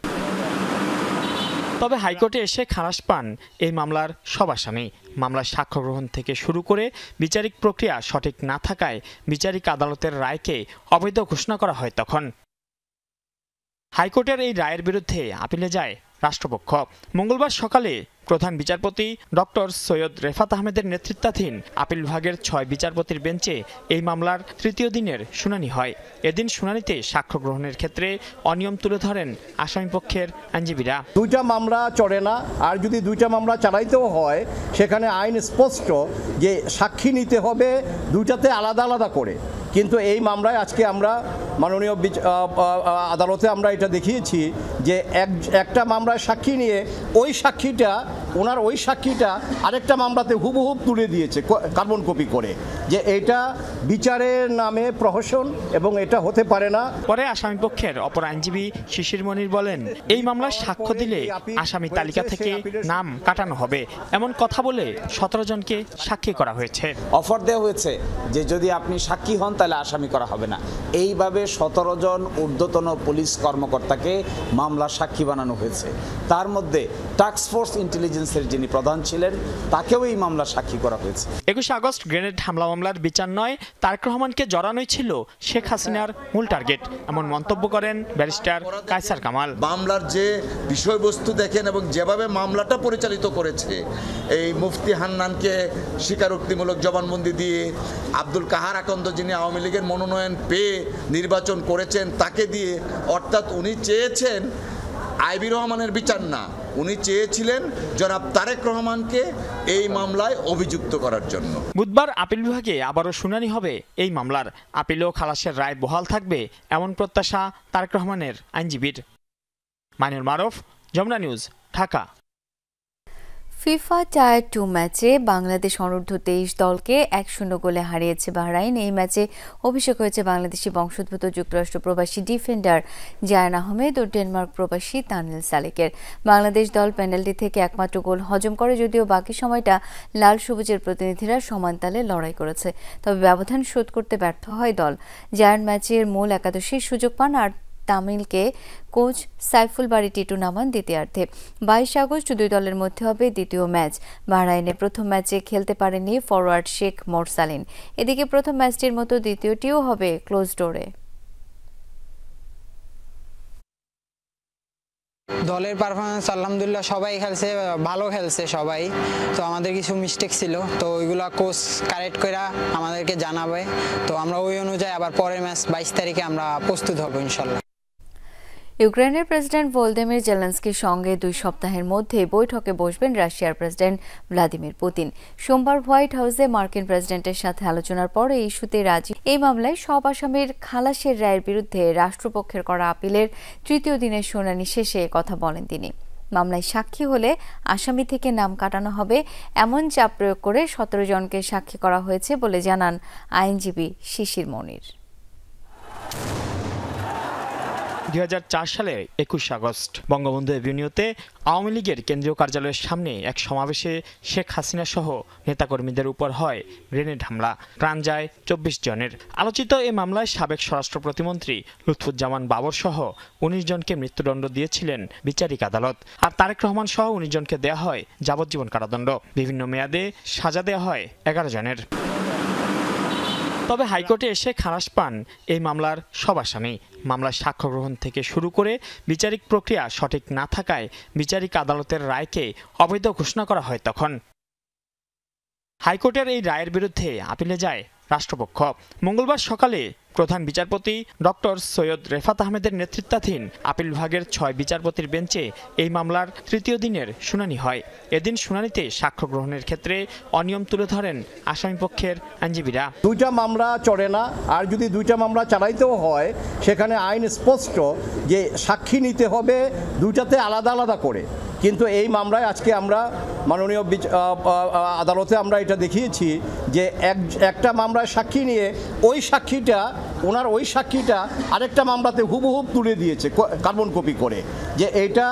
তবে হাইকোর্টে এসে খালাস পান এই মামলার সব আসামি। মামলার সাক্ষ্য গ্রহণ থেকে শুরু করে বিচারিক প্রক্রিয়া সঠিক না থাকায় বিচারিক আদালতের রায়কে অবৈধ ঘোষণা করা হয়। তখন হাইকোর্টের এই রায়ের বিরুদ্ধে আপিলে যায় রাষ্ট্রপক্ষ। মঙ্গলবার সকালে প্রধান বিচারপতি ডক্টর সৈয়দ রেফাত আহমেদের নেতৃত্বাধীন আপিল বিভাগের ৬ বিচারপতির বেঞ্চে এই মামলার তৃতীয় দিনের শুনানি হয়। এদিন শুনানিতে সাক্ষ্য গ্রহণের ক্ষেত্রে অনিয়ম তুলে ধরেন আসামিপক্ষের আইনজীবীরা। দুইটা মামলা চড়ে না, আর যদি দুইটা মামলা চালাইতেও হয় সেখানে আইন স্পষ্ট যে সাক্ষী নিতে হবে দুইটাতে আলাদা আলাদা করে। কিন্তু এই মামলায় আজকে আমরা মাননীয় আদালতে আমরা এটা দেখিয়েছি যে একটা মামলায় সাক্ষী নিয়ে ওই সাক্ষীটা ওনার ওই সাক্ষীটা আরেকটা মামলাতে হুবহুব তুলে দিয়েছে কার্বন কপি করে, যে এটা বিচারের নামে প্রহসন এবং এটা হতে পারে না। পরে আসামি পক্ষের অপর আইনজীবী শিশির মনির বলেন, এই মামলায় সাক্ষ্য দিলে আসামি তালিকা থেকে নাম কাটানো হবে এমন কথা বলে 17 জনকে সাক্ষী করা হয়েছে। অফার দেওয়া হয়েছে যে যদি আপনি সাক্ষী হন তাহলে আসামি করা হবে না। এইভাবে 17 জন ঊর্ধ্বতন পুলিশ কর্মকর্তাকে মামলার সাক্ষী বানানো হয়েছে। তার মধ্যে টাস্ক ফোর্স ইন্টেলিজেন্সের যিনি প্রধান ছিলেন তাকেও এই মামলার সাক্ষী করা হয়েছে। 21 আগস্ট গ্রেনেড হামলা মামলার বিচার নয়, তারেক রহমানকে জড়ানোই ছিল শেখ হাসিনার মূল টার্গেট এমন মন্তব্য করেন ব্যারিস্টার কায়সার কামাল। মামলার যে বিষয়বস্তু দেখেন এবং যেভাবে মামলাটা পরিচালিত করেছে, এই মুফতি হান্নানকে স্বীকারোক্তিমূলক জবানবন্দি দিয়ে আব্দুল কাহার আকন্দ যিনি আওয়ামী লীগের মনোনয়ন পেয়ে নির্বাচন করেছেন তাকে দিয়ে, অর্থাৎ উনি চেয়েছেন আইবি রহমানের বিচার না, উনি চেয়েছিলেন জনাব তারেক রহমানকে এই মামলায় অভিযুক্ত করার জন্য। বুধবার আপিল বিভাগে আবারও শুনানি হবে এই মামলার। আপিল ও খালাসের রায় বহাল থাকবে এমন প্রত্যাশা তারেক রহমানের আইনজীবীর। Mainul Maruf, Jamuna news, Dhaka. FIFA tier 2 ম্যাচে বাংলাদেশ অনূর্ধ্ব 23 দলকে 1-0 গোলে হারিয়েছে বাহরাইন। এই ম্যাচে অভিষেক হয়েছে বাংলাদেশি বংশোদ্ভূত যুক্তরাষ্ট্র প্রবাসী ডিফেন্ডার জায়ান আহমেদ ও ডেনমার্ক প্রবাসী তানিল সালেকের। বাংলাদেশ দল পেনাল্টি থেকে একমাত্র গোল হজম করে, যদিও বাকি সময়টা লাল সবুজের প্রতিনিধিরা সমান তালে লড়াই করেছে। তবে ব্যবধান শোধ করতে ব্যর্থ হয় দল। জায়ান ম্যাচের মূল একাদশীর সুযোগ পান আর তামিলকে কোচ সাইফুল বারী টিটু নামান দ্বিতীয়ার্ধে। 22 আগস্ট দুই দলের মধ্যে হবে দ্বিতীয় ম্যাচ। বাহরাইনে প্রথম ম্যাচে খেলতে পারেনি ফরওয়ার্ড শেখ মোরসালিন। এদিকে প্রথম ম্যাচটির মতো দ্বিতীয়টিও হবে ক্লোজ ডোরে। দলের পারফরমেন্স আলহামদুলিল্লাহ সবাই খেলছে, ভালো খেলছে সবাই। তো আমাদের কিছু মিস্টেক ছিল, তো ওইগুলো কোচ কারেক্ট করে আমাদেরকে জানাবে। তো আমরা ওই অনুযায়ী আবার পরের ম্যাচ 22 তারিখে আমরা প্রস্তুত হব ইনশাল্লাহ। ইউক্রেনের প্রেসিডেন্ট ভলোদিমির জেলেনস্কির সঙ্গে 2 সপ্তাহের মধ্যে বৈঠকে বসবেন রাশিয়ার প্রেসিডেন্ট ভ্লাদিমির পুতিন। সোমবার হোয়াইট হাউসে মার্কিন প্রেসিডেন্টের সাথে আলোচনার পর এই ইস্যুতে রাজি। এই মামলায় সব আসামির খালাসের রায়ের বিরুদ্ধে রাষ্ট্রপক্ষের করা আপিলের 3য় দিনের শুনানি শেষে কথা বলেন তিনি। মামলায় সাক্ষী হলে আসামি থেকে নাম কাটানো হবে এমন চাপ প্রয়োগ করে 17 জনকে সাক্ষী করা হয়েছে বলে জানান আইনজীবী শিশির মনির। 2004 সালের 21 আগস্ট বঙ্গবন্ধু এভিনিউতে আওয়ামী লীগের কেন্দ্রীয় কার্যালয়ের সামনে এক সমাবেশে শেখ হাসিনা সহ নেতাকর্মীদের উপর হয় গ্রেনেড হামলা, প্রাণ যায় 24 জনের। আলোচিত এই মামলায় সাবেক স্বরাষ্ট্র প্রতিমন্ত্রী লুৎফুজ্জামান বাবর সহ 19 জনকে মৃত্যুদণ্ড দিয়েছিলেন বিচারিক আদালত। আর তারেক রহমান সহ 19 জনকে দেয়া হয় যাবজ্জীবন কারাদণ্ড। বিভিন্ন মেয়াদে সাজা দেওয়া হয় 11 জনের। তবে হাইকোর্টে এসে খালাস পান এই মামলার সব আসামি। মামলার সাক্ষ্য গ্রহণ থেকে শুরু করে বিচারিক প্রক্রিয়া সঠিক না থাকায় বিচারিক আদালতের রায়কে অবৈধ ঘোষণা করা হয়। তখন হাইকোর্টের এই রায়ের বিরুদ্ধে আপিলে যায় রাষ্ট্রপক্ষ। মঙ্গলবার সকালে প্রধান বিচারপতি ডক্টর সৈয়দ রেফাত আহমেদের নেতৃত্বাধীন আপিল বিভাগের 6 বিচারপতির বেঞ্চে এই মামলার 3য় দিনের শুনানি হয়। এদিন শুনানিতে সাক্ষ্য গ্রহণের ক্ষেত্রে অনিয়ম তুলে ধরেন আসামিপক্ষের আইনজীবীরা। 2টা মামলা চলে না, আর যদি 2টা মামলা চালাইতেও হয় সেখানে আইন স্পষ্ট যে সাক্ষী নিতে হবে 2টাতে আলাদা আলাদা করে। কিন্তু এই মামলায় আজকে আমরা মাননীয় আদালতে আমরা এটা দেখিয়েছি যে একটা মামলায় সাক্ষী নিয়ে ওই সাক্ষীটা ওনার ওই সাক্ষীটা আরেকটা মামলাতে হুবহুব তুলে দিয়েছে কার্বন কপি করে, যে এটা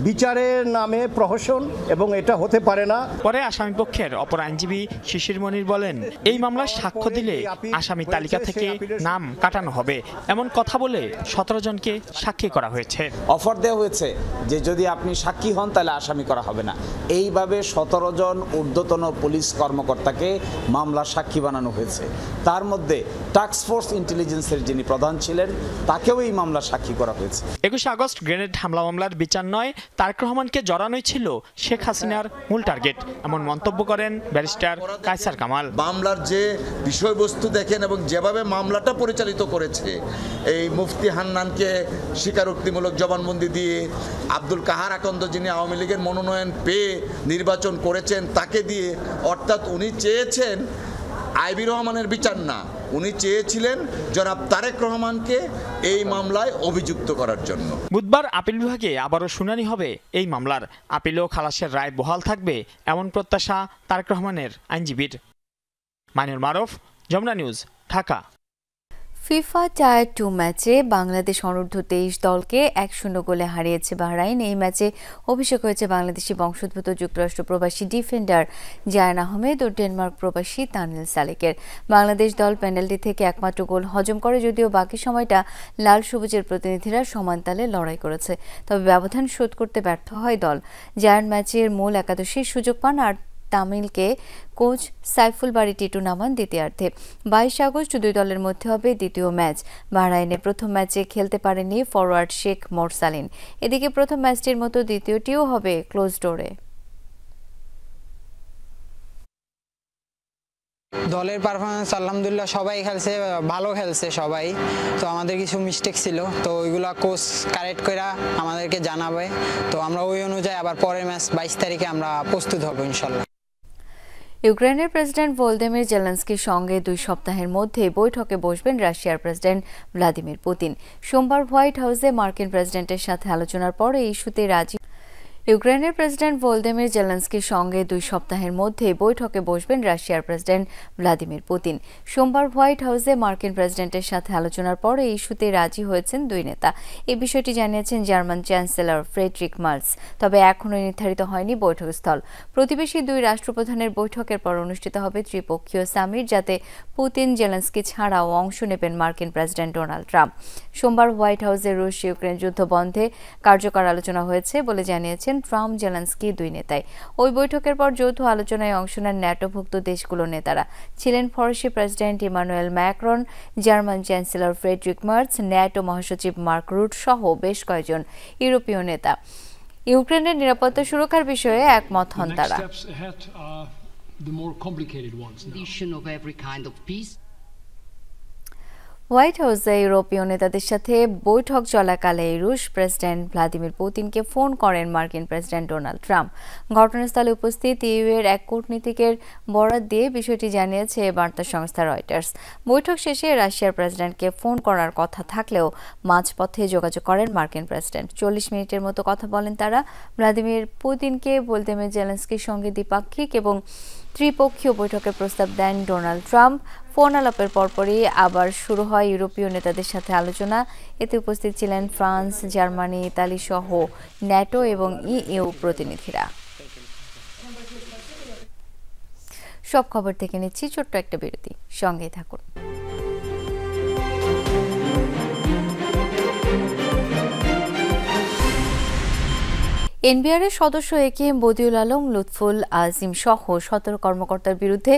বিচারের নামে প্রহসন এবং এটা হতে পারে না। পরে আসামিপক্ষের অপর আইনজীবী শিশির মনির বলেন, এই মামলায় সাক্ষ্য দিলে আসামি তালিকা থেকে নাম কাটানো হবে এমন কথা বলে 17 জনকে সাক্ষী করা হয়েছে। অফার দেওয়া হয়েছে যে যদি আপনি সাক্ষী হন তাহলে আসামি করা হবে না। এইভাবে 17 জন ঊর্ধ্বতন পুলিশ কর্মকর্তাকে মামলার সাক্ষী বানানো হয়েছে। তার মধ্যে টাস্ক ফোর্স ইন্টেলিজেন্সের যিনি প্রধান ছিলেন তাকেও এই মামলার সাক্ষী করা হয়েছে। 21 আগস্ট গ্রেনেড হামলা মামলার বিচার নয়, তারেক রহমানকে জড়ানোই ছিল শেখ হাসিনার মূল টার্গেট এমন মন্তব্য করেন ব্যারিস্টার কায়সার কামাল। মামলার যে বিষয়বস্তু দেখেন এবং যেভাবে মামলাটা পরিচালিত করেছে, এই মুফতি হান্নানকে স্বীকারোক্তিমূলক জবানবন্দি দিয়ে আব্দুল কাহার আকন্দ যিনি আওয়ামী লীগের মনোনয়ন পেয়ে নির্বাচন করেছেন তাকে দিয়ে, অর্থাৎ উনি চেয়েছেন আইবি রহমানের বিচার না, উনি চেয়েছিলেন জনাব তারেক রহমানকে এই মামলায় অভিযুক্ত করার জন্য। বুধবার আপিল বিভাগে আবারও শুনানি হবে এই মামলার। আপিল ও খালাসের রায় বহাল থাকবে এমন প্রত্যাশা তারেক রহমানের আইনজীবীর। Mainur Maruf, Jamuna news, Dhaka. FIFA tier 2 ম্যাচে বাংলাদেশ অনূর্ধ্ব 23 দলকে 1-0 গোলে হারিয়েছে বাহরাইন। এই ম্যাচে অভিষেক হয়েছে বাংলাদেশি বংশোদ্ভূত যুক্তরাষ্ট্র প্রবাসী ডিফেন্ডার জায়ান আহমেদ ও ডেনমার্ক প্রবাসী তানিল সালেকের। বাংলাদেশ দল পেনাল্টি থেকে একমাত্র গোল হজম করে, যদিও বাকি সময়টা লাল সবুজের প্রতিনিধিরা সমান তালে লড়াই করেছে। তবে ব্যবধান শোধ করতে ব্যর্থ হয় দল। জায়ান ম্যাচের মূল একাদশীর সুযোগ পান আর তামিলকে কোচ সাইফুল বারী টিটু নামান দ্বিতীয়ার্ধে। 22 আগস্ট দুই দলের মধ্যে হবে দ্বিতীয় ম্যাচ। বাহরাইনে প্রথম ম্যাচে খেলতে পারেনি ফরওয়ার্ড শেখ মোরসালিন। এদিকে প্রথম ম্যাচটির মতো দ্বিতীয়টিও হবে ক্লোজ ডোরে। দলের পারফরমেন্স আলহামদুলিল্লাহ সবাই খেলছে, ভালো খেলছে সবাই। তো আমাদের কিছু মিস্টেক ছিল, তো ওইগুলো কোচ কারেক্ট করে আমাদেরকে জানাবে। তো আমরা ওই অনুযায়ী আবার পরের ম্যাচ 22 তারিখে আমরা প্রস্তুত হব ইনশাল্লাহ। ইউক্রেনের প্রেসিডেন্ট ভলোদিমির জেলেনস্কির সঙ্গে 2 সপ্তাহের মধ্যে বৈঠকে বসবেন রাশিয়ার প্রেসিডেন্ট ভ্লাদিমির পুতিন। সোমবার হোয়াইট হাউসে মার্কিন প্রেসিডেন্টের সাথে আলোচনার পর এই ইস্যুতে রাজি। ইউক্রেনের প্রেসিডেন্ট ভলোদিমির জেলেনস্কির সঙ্গে 2 সপ্তাহের মধ্যে বৈঠকে বসবেন রাশিয়ার প্রেসিডেন্ট ভ্লাদিমির পুতিন। সোমবার হোয়াইট হাউসে মার্কিন প্রেসিডেন্টের সাথে আলোচনার পর এই ইস্যুতে রাজি হয়েছেন 2 নেতা। এই বিষয়টি জানিয়েছেন জার্মান চ্যান্সেলর ফ্রেডরিক মার্জ। তবে এখনও নির্ধারিত হয়নি বৈঠকস্থল। প্রতিবেশী 2 রাষ্ট্রপ্রধানের বৈঠকের পর অনুষ্ঠিত হবে ত্রিপক্ষীয় সামিট, যাতে পুতিন, জেলেনস্কি ছাড়াও অংশ নেবেন মার্কিন প্রেসিডেন্ট ডোনাল্ড ট্রাম্প। সোমবার হোয়াইট হাউসে রুশ ইউক্রেন যুদ্ধ বন্ধে কার্যকর আলোচনা হয়েছে বলে জানিয়েছেন ট্রাম্প, জেলেনস্কি 2 নেতাই। ওই বৈঠকের পর যৌথ আলোচনায় অংশ নেন ন্যাটোভুক্ত দেশগুলোর নেতারা। ছিলেন ফরাসি president Emmanuel Macron, German chancellor Friedrich Merz, NATO মহাসচিব মার্ক রুট সহ বেশ কয়েকজন ইউরোপীয় নেতা। ইউক্রেনের নিরাপত্তা সুরক্ষার বিষয়ে একমত হন তারা। হোয়াইট হাউসে ইউরোপীয় নেতাদের সাথে বৈঠক চলাকালে রুশ প্রেসিডেন্ট ভ্লাদিমির পুতিনকে ফোন করেন মার্কিন প্রেসিডেন্ট ডোনাল্ড ট্রাম্প। ঘটনাস্থলে উপস্থিত ইউএর এক কূটনীতিকের বরাত দিয়ে বিষয়টি জানিয়েছে বার্তা সংস্থা রয়টার্স। বৈঠক শেষে রাশিয়ার প্রেসিডেন্টকে ফোন করার কথা থাকলেও মাঝপথে যোগাযোগ করেন মার্কিন প্রেসিডেন্ট। 40 মিনিটের মতো কথা বলেন তারা। ভ্লাদিমির পুতিনকে ভলোদিমির জেলেনস্কির সঙ্গে দ্বিপাক্ষিক এবং ত্রিপক্ষীয় বৈঠকের প্রস্তাব দেন ডোনাল্ড ট্রাম্প। ফোন আলাপের পরপরই আবার শুরু হয় ইউরোপীয় নেতাদের সাথে আলোচনা। এতে উপস্থিত ছিলেন ফ্রান্স, জার্মানি, ইতালি সহ ন্যাটো এবং ইইউ প্রতিনিধিরা। সব খবর থেকে নিচ্ছি ছোট্ট একটা বিরতি, সঙ্গেই থাকুন। এনবিআরের সদস্য একেএম বদিউল আলম, লুৎফুল আজিম সহ 17 কর্মকর্তার বিরুদ্ধে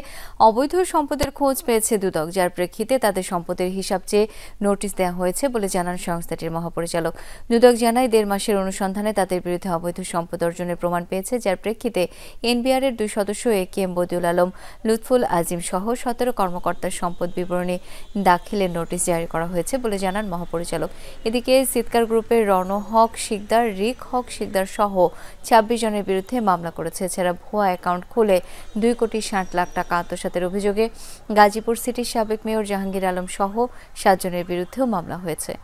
অবৈধ সম্পদের খোঁজ পেয়েছে দুদক, যার প্রেক্ষিতে তাদের সম্পদের হিসাব চেয়ে নোটিশ দেওয়া হয়েছে বলে জানান সংস্থাটির মহাপরিচালক। দুদক জানায় 1.5 মাসের অনুসন্ধানে তাদের বিরুদ্ধে অবৈধ সম্পদ অর্জনের প্রমাণ পেয়েছে, যার প্রেক্ষিতে এনবিআরের 2 সদস্য একেএম বদিউল আলম, লুৎফুল আজিম সহ 17 কর্মকর্তার সম্পদ বিবরণী দাখিলের নোটিশ জারি করা হয়েছে বলে জানান মহাপরিচালক। এদিকে সিৎকার গ্রুপের রণ হক শিকদার, রিক হক শিকদার সহ 26 জনের বিরুদ্ধে মামলা করেছে। এছাড়া ভুয়া অ্যাকাউন্ট খুলে 2,60,00,000 টাকা আত্মসাতের অভিযোগে গাজীপুর সিটির সাবেক মেয়র জাহাঙ্গীর আলম সহ 7 জনের বিরুদ্ধেও মামলা হয়েছে।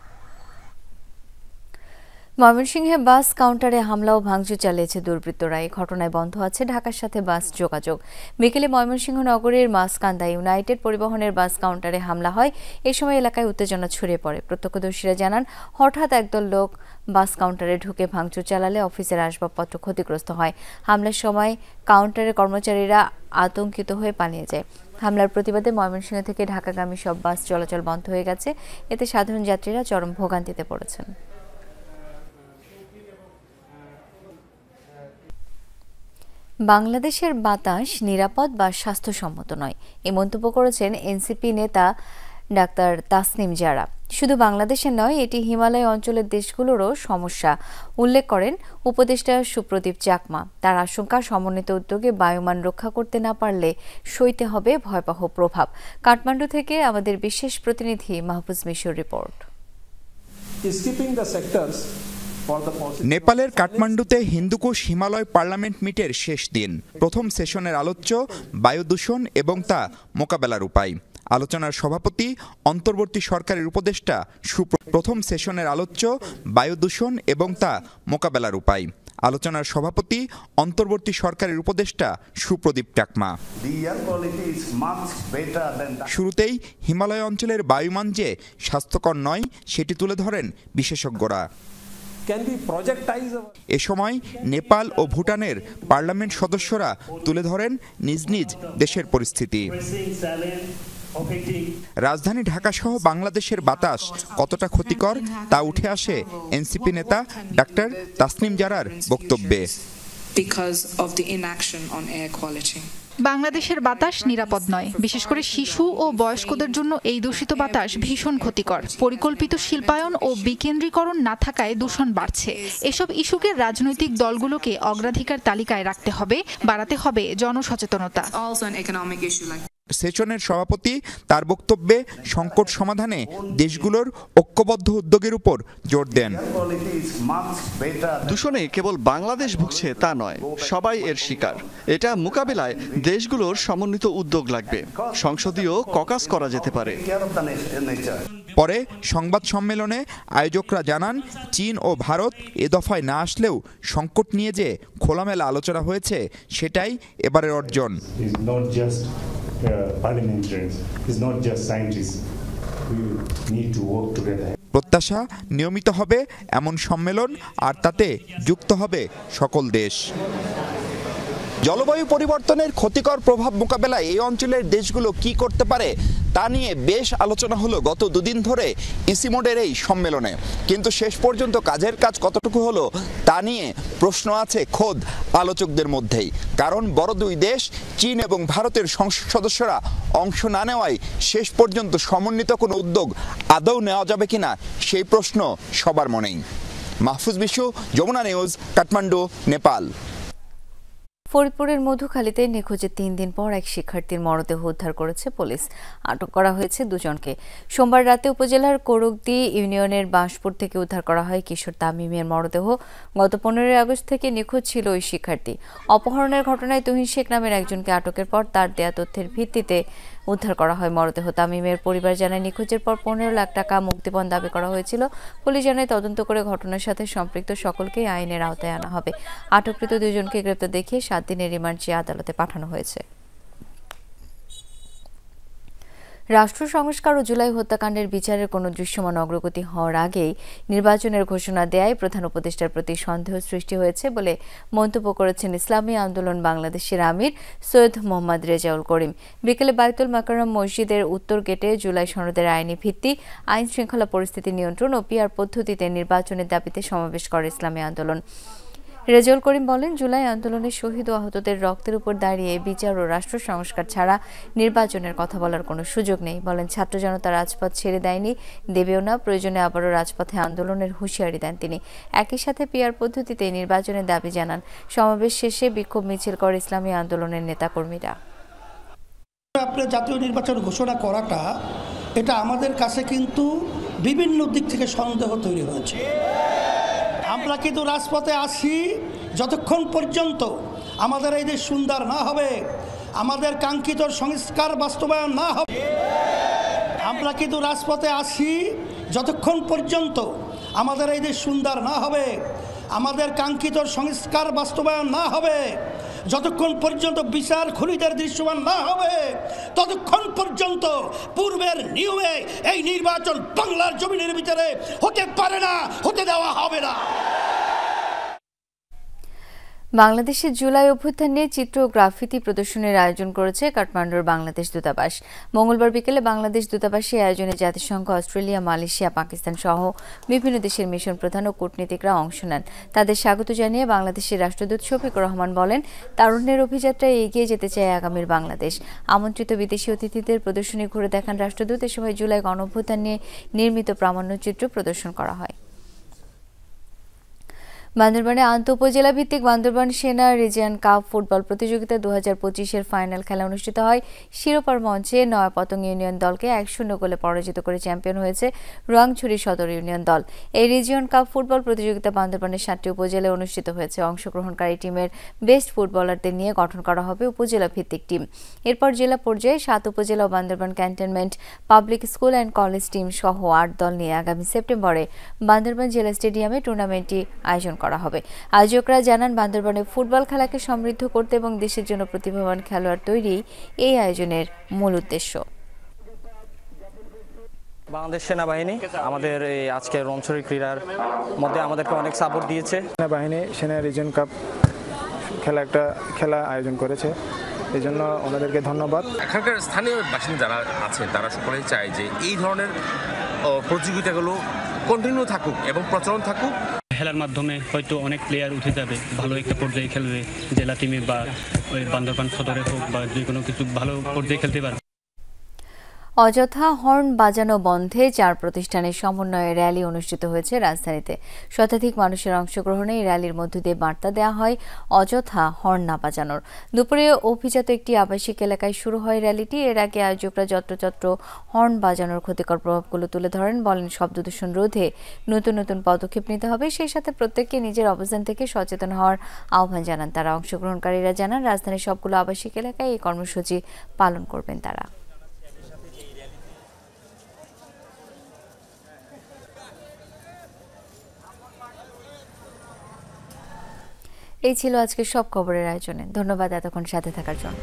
ময়মনসিংহে বাস কাউন্টারে হামলা ও ভাঙচুর চালিয়েছে দুর্বৃত্তরা। এই ঘটনায় বন্ধ আছে ঢাকার সাথে বাস যোগাযোগ। বিকেলে ময়মনসিংহ নগরের মাসকান্দা ইউনাইটেড পরিবহনের বাস কাউন্টারে হামলা হয়। এ সময় এলাকায় উত্তেজনা ছড়িয়ে পড়ে। প্রত্যক্ষদর্শীরা জানান, হঠাৎ একদল লোক বাস কাউন্টারে ঢুকে ভাঙচুর চালালে অফিসের আসবাবপত্র ক্ষতিগ্রস্ত হয়। হামলার সময় কাউন্টারের কর্মচারীরা আতঙ্কিত হয়ে পালিয়ে যায়। হামলার প্রতিবাদে ময়মনসিংহ থেকে ঢাকাগামী সব বাস চলাচল বন্ধ হয়ে গেছে। এতে সাধারণ যাত্রীরা চরম ভোগান্তিতে পড়েছেন। বাংলাদেশের বাতাস নিরাপদ বা স্বাস্থ্যসম্মত নয়, এই মন্তব্য করেছেন এনসিপি নেতা ডাক্তার তাসনিম জারা। শুধু বাংলাদেশের নয়, এটি হিমালয় অঞ্চলের দেশগুলোরও সমস্যা উল্লেখ করেন উপদেষ্টা সুপ্রদীপ চাকমা। তার আশঙ্কা, সমন্বিত উদ্যোগে বায়ুমান রক্ষা করতে না পারলে সইতে হবে ভয়াবহ প্রভাব। কাঠমান্ডু থেকে আমাদের বিশেষ প্রতিনিধি মাহফুজ মিশুর রিপোর্ট। নেপালের কাঠমান্ডুতে হিন্দুকুশ হিমালয় পার্লামেন্ট মিটের শেষ দিন। প্রথম সেশনের আলোচ্য বায়ু দূষণ এবং তা মোকাবেলার উপায়। আলোচনার সভাপতি অন্তর্বর্তী সরকারের উপদেষ্টা প্রথম সেশনের আলোচ্য বায়ু দূষণ এবং তা মোকাবেলার উপায়। আলোচনার সভাপতি অন্তর্বর্তী সরকারের উপদেষ্টা সুপ্রদীপ টাকমা। শুরুতেই হিমালয় অঞ্চলের বায়ুমান যে স্বাস্থ্যকর নয় সেটি তুলে ধরেন বিশেষজ্ঞরা। এ সময় নেপাল ও ভুটানের পার্লামেন্ট সদস্যরা তুলে ধরেন নিজ নিজ দেশের পরিস্থিতি। রাজধানী ঢাকাসহ বাংলাদেশের বাতাস কতটা ক্ষতিকর তা উঠে আসে এনসিপি নেতা ডাক্তার তাসনিম জারার বক্তব্যে। বাংলাদেশের বাতাস নিরাপদ নয়, বিশেষ করে শিশু ও বয়স্কদের জন্য এই দূষিত বাতাস ভীষণ ক্ষতিকর। পরিকল্পিত শিল্পায়ন ও বিকেন্দ্রীকরণ না থাকায় দূষণ বাড়ছে। এসব ইস্যুকে রাজনৈতিক দলগুলোকে অগ্রাধিকার তালিকায় রাখতে হবে, বাড়াতে হবে জনসচেতনতা। সেশনের সভাপতি তার বক্তব্যে সংকট সমাধানে দেশগুলোর ঐক্যবদ্ধ উদ্যোগের উপর জোর দেন। দূষণে কেবল বাংলাদেশ ভুগছে তা নয়, সবাই এর শিকার। এটা মোকাবিলায় দেশগুলোর সমন্বিত উদ্যোগ লাগবে। সংসদীয় ককাস করা যেতে পারে। পরে সংবাদ সম্মেলনে আয়োজকরা জানান, চীন ও ভারত এ দফায় না আসলেও সংকট নিয়ে যে খোলামেলা আলোচনা হয়েছে সেটাই এবারের অর্জন। প্রত্যাশা নিয়মিত হবে এমন সম্মেলন, আর তাতে যুক্ত হবে সকল দেশ। জলবায়ু পরিবর্তনের ক্ষতিকর প্রভাব মোকাবেলায় এই অঞ্চলের দেশগুলো কি করতে পারে তা নিয়ে বেশ আলোচনা হলো গত দুদিন ধরে ইসিমোডের এই সম্মেলনে। কিন্তু শেষ পর্যন্ত কাজের কাজ কতটুকু হলো তা নিয়ে প্রশ্ন আছে খোদ আলোচকদের মধ্যেই। কারণ বড় দুই দেশ চীন এবং ভারতের সংসদ সদস্যরা অংশ না নেওয়ায় শেষ পর্যন্ত সমন্বিত কোনো উদ্যোগ আদৌ নেওয়া যাবে কিনা সেই প্রশ্ন সবার মনেই। মাহফুজ বিশু, যমুনা নিউজ, কাঠমান্ডু, নেপাল। ফরিদপুরের মধুখালীতে নিখোঁজে 3 দিন পর এক শিক্ষার্থীর মরদেহ উদ্ধার করেছে পুলিশ। আটক করা হয়েছে দুজনকে। সোমবার রাতে উপজেলার কোরকদি ইউনিয়নের বাঁশপুর থেকে উদ্ধার করা হয় কিশোর তামিমের মরদেহ। গত 15 আগস্ট থেকে নিখোঁজ ছিল ওই শিক্ষার্থী। অপহরণের ঘটনায় তুহিন শেখ নামের একজনকে আটকের পর তার দেয়া তথ্যের ভিত্তিতে উদ্ধার করা হয় মরদেহ। তামিমের পরিবার জানায়, নিখোঁজের পর 15 লাখ টাকা মুক্তিপণ দাবি করা হয়েছিল। পুলিশ জানায়, তদন্ত করে ঘটনার সাথে সম্পৃক্ত সকলকেই আইনের আওতায় আনা হবে। আটককৃত দুজনকে গ্রেপ্তার দেখিয়ে 7 দিনের রিমান্ড চেয়ে আদালতে পাঠানো হয়েছে। রাষ্ট্র সংস্কার ও জুলাই হত্যাকাণ্ডের বিচারের কোনো দৃশ্যমান অগ্রগতি হওয়ার আগেই নির্বাচনের ঘোষণা দেয়ায় প্রধান উপদেষ্টার প্রতি সন্দেহ সৃষ্টি হয়েছে বলে মন্তব্য করেছেন ইসলামী আন্দোলন বাংলাদেশের আমির সৈয়দ মোহাম্মদ রেজাউল করিম। বিকেলে বাইতুল মাকাররম মসজিদের উত্তর গেটে জুলাই সনদের আইনি ভিত্তি, আইন শৃঙ্খলা পরিস্থিতি নিয়ন্ত্রণ ও পিআর পদ্ধতিতে নির্বাচনের দাবিতে সমাবেশ করে ইসলামী আন্দোলন। রেজাউল করিম বলেন, জুলাই আন্দোলনের শহীদ ও আহতদের রক্তের উপর দাঁড়িয়ে বিচার ও রাষ্ট্র সংস্কার ছাড়া নির্বাচনের কথা বলার কোনো সুযোগ নেই। বলেন, ছাত্র জনতা রাজপথ ছেড়ে দেয়নি, দেবেও না। প্রয়োজনে আবারও রাজপথে আন্দোলনের হুঁশিয়ারি দেন তিনি। একই সাথে পিআর পদ্ধতিতে নির্বাচনের দাবি জানান। সমাবেশ শেষে বিক্ষোভ মিছিল করে ইসলামী আন্দোলনের নেতাকর্মীরা। আপনার জাতীয় নির্বাচন ঘোষণা করাটা এটা আমাদের কাছে কিন্তু বিভিন্ন দিক থেকে সন্দেহ তৈরি হয়েছে। আমরা কিন্তু রাজপথে আসি যতক্ষণ পর্যন্ত আমাদের এই দেশ সুন্দর না হবে, আমাদের কাঙ্ক্ষিত সংস্কার বাস্তবায়ন না হবে। আমরা কিন্তু রাজপথে আসি যতক্ষণ পর্যন্ত আমাদের এই দেশ সুন্দর না হবে, আমাদের কাঙ্ক্ষিত সংস্কার বাস্তবায়ন না হবে, যতক্ষণ পর্যন্ত বিচার খুনিদের দৃশ্যমান না হবে, ততক্ষণ পর্যন্ত পূর্বের নিয়মে এই নির্বাচন বাংলার জমিনের ভিতরে হতে পারে না, হতে দেওয়া হবে না। বাংলাদেশের জুলাই অভ্যুত্থান নিয়ে চিত্র ও গ্রাফিতি প্রদর্শনীর আয়োজন করেছে কাঠমান্ডুর বাংলাদেশ দূতাবাস। মঙ্গলবার বিকেলে বাংলাদেশ দূতাবাসে আয়োজনে জাতিসংঘ, অস্ট্রেলিয়া, মালয়েশিয়া, পাকিস্তান সহ বিভিন্ন দেশের মিশন প্রধান ও কূটনীতিকরা অংশ নেন। তাদের স্বাগত জানিয়ে বাংলাদেশের রাষ্ট্রদূত শফিকুর রহমান বলেন, তারুণ্যের অভিযাত্রায় এগিয়ে যেতে চায় আগামীর বাংলাদেশ। আমন্ত্রিত বিদেশি অতিথিদের প্রদর্শনী ঘুরে দেখান রাষ্ট্রদূত। এ সময় জুলাই গণঅভ্যুত্থান নিয়ে নির্মিত প্রামাণ্যচিত্র প্রদর্শন করা হয়। বান্দরবানে আন্তঃ-উপজেলা ভিত্তিক বান্দরবান সেনা রিজিয়ন কাপ ফুটবল প্রতিযোগিতা 2025-এর ফাইনাল খেলা অনুষ্ঠিত হয়। শিরোপার মঞ্চে নয়াপতং ইউনিয়ন দলকে 1-0 গোলে পরাজিত করে চ্যাম্পিয়ন হয়েছে রোয়াংছড়ি সদর ইউনিয়ন দল। এই রিজিয়ন কাপ ফুটবল প্রতিযোগিতা বান্দরবানের 7টি উপজেলায় অনুষ্ঠিত হয়েছে। অংশগ্রহণকারী টিমের বেস্ট ফুটবলারদের নিয়ে গঠন করা হবে উপজেলা ভিত্তিক টিম। এরপর জেলা পর্যায়ে 7 উপজেলা ও Bandarban cantonment public school and college team সহ 8 দল নিয়ে আগামী সেপ্টেম্বরে বান্দরবান জেলা স্টেডিয়ামে টুর্নামেন্টটি আয়োজন করা হবে। আয়োজকরা জানান, বান্দরবানে ফুটবল খেলাকে সমৃদ্ধ করতে এবং দেশের জন্য প্রতিভাবান খেলোয়াড় তৈরি এই আয়োজনের মূল উদ্দেশ্য। বাংলাদেশ সেনাবাহিনী আমাদের এই আজকের রোয়াংছড়ি ক্রীড়ার মধ্যে আমাদেরকে অনেক সাপোর্ট দিয়েছে। সেনাবাহিনী সেনা রিজন কাপ খেলা আয়োজন করেছে, এই জন্য ওনাদেরকে ধন্যবাদ। এখানকার স্থানীয় বাসিন্দা যারা আছেন তারা সকলেই চায় যে এই ধরনের প্রতিযোগিতাগুলো কন্টিনিউ থাকুক এবং প্রচলন থাকুক। খেলার মাধ্যমে হয়তো অনেক প্লেয়ার উঠে যাবে, ভালো একটা পর্যায়ে খেলবে, জেলা টিমে বা ওই বান্দরবান সদরে হোক বা যে কোনো কিছু ভালো পর্যায়ে খেলতে পারবে। অযথা হর্ন বাজানো বন্ধে 4 প্রতিষ্ঠানের সমন্বয়ে র্যালি অনুষ্ঠিত হয়েছে রাজধানীতে। শতাধিক মানুষের অংশগ্রহণে এই র্যালির মধ্য দিয়ে বার্তা দেওয়া হয় অযথা হর্ন না বাজানোর। দুপুরে অভিজাত একটি আবাসিক এলাকায় শুরু হয় র্যালিটি। এর আগে আয়োজকরা যত্রতত্র হর্ন বাজানোর ক্ষতিকর প্রভাবগুলো তুলে ধরেন। বলেন, শব্দ দূষণ রোধে নতুন নতুন পদক্ষেপ নিতে হবে, সেই সাথে প্রত্যেককে নিজের অবস্থান থেকে সচেতন হওয়ার আহ্বান জানান তারা। অংশগ্রহণকারীরা জানান, রাজধানীর সবগুলো আবাসিক এলাকায় এই কর্মসূচি পালন করবেন তারা। এই ছিল আজকের সব খবরের আয়োজনে। ধন্যবাদ এতক্ষণ সাথে থাকার জন্য।